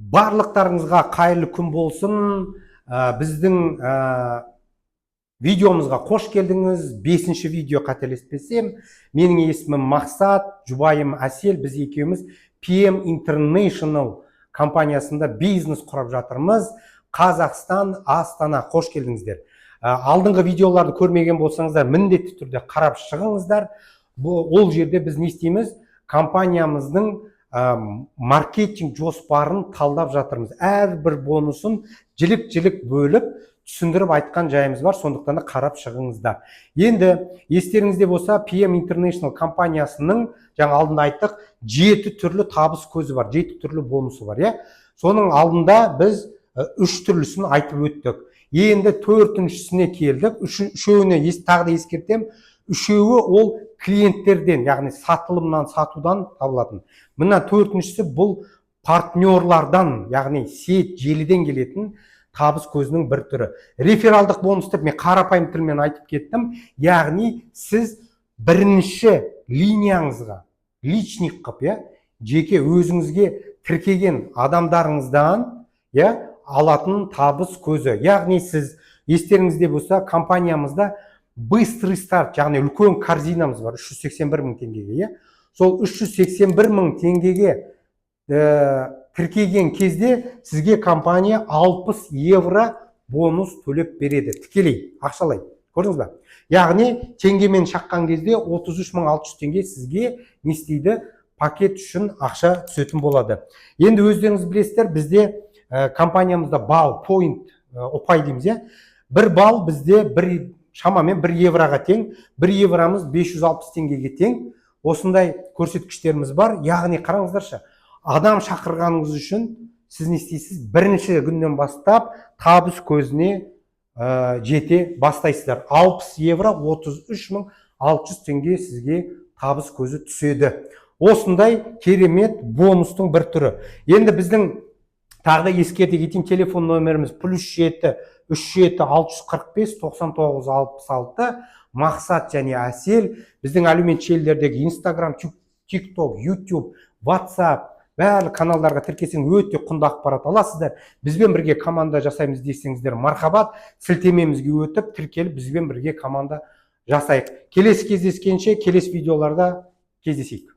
Барлықтарыңызға қайырлы күн болсын. Біздің видеомызға қош келдіңіз. 5-ші видео қателеспесем. Менің есімім Мақсат, жұбайым Әсел. Біз екеуміз PM International компаниясында бизнес құрап жатырмыз. Қазақстан, Астана. Қош келдіңіздер. Алдыңғы видеоларды көрмеген болсаңыздар, міндетті түрде қарап шығыңыздар. Ол жерде біз не істейміз? Компаниямыздың маркетинг жоспарын талдап жатырмыз. Әрбір бонусын жілік-жілік бөліп түсіндіріп айтқан жайымыз бар, сондықтан да қарап шығыңыздар. Енді естеріңізде болса, PM International компаниясының жаңа алдында айттық, 7 түрлі табыс көзі бар, 7 түрлі бонусы бар, Соның алдында біз 3 түрлісін айтып өттік. Енді 4-шісіне келдік. Үшеуіне тағы да ескертем. Үшеуі ол клиенттерден, яғни сатылымнан, сатудан табылатын. Мына 4-шісі бұл партнерлардан, яғни сет, желіден келетін табыс көзінің бір түрі. Рефералдық бонус деп мен қарапайым тілмен айтып кеттім. Яғни сіз бірінші линияңызға, личник қып, жеке өзіңізге тіркеген адамдарыңыздан алатын табыс көзі. Яғни сіз естеріңізде болса, компаниямызда быстрый старт, яғни үлкен корзинамыз бар, 381 мың теңгеге. Сол 381 мың теңгеге тіркеген кезде сізге компания 60 евро бонус төлеп береді. Тікелей, ақшалай. Көрдіңіз ба? Яғни теңгемен шаққан кезде 33.600 теңге сізге не істейді? Пакет үшін ақша түсетін болады. Енді өздеріңіз білесіздер, бізде компаниямызда балл, point, ұпай дейміз, бір балл бізде шамамен 1 евроға тең, 1 евромыз 560 теңгеге тең. Осындай көрсеткіштеріміз бар. Яғни қараңыздаршы, адам шақырғаныңыз үшін сіз не істейсіз? Бірінші күннен бастап табыс көзіне жете бастайсыздар. 60 евро 33.600 теңге сізге табыс көзі түседі. Осындай керемет бонустың бір түрі. Енді біздің тағы да ескерте кетейін, телефон номеріміз +7 37 645 99 66. Мақсат және Әсел. Біздің әлеуметтік желілердегі Instagram, TikTok, YouTube, WhatsApp барлық каналдарға тіркесең өте құнды ақпарат аласыздар. Бізбен бірге команда жасаймыз десеңіздер, мархабат, сілтемемізге өтіп, тіркеліп бізбен бірге команда жасайық. Келесі кездескенше, келесі видеоларда кездесейік.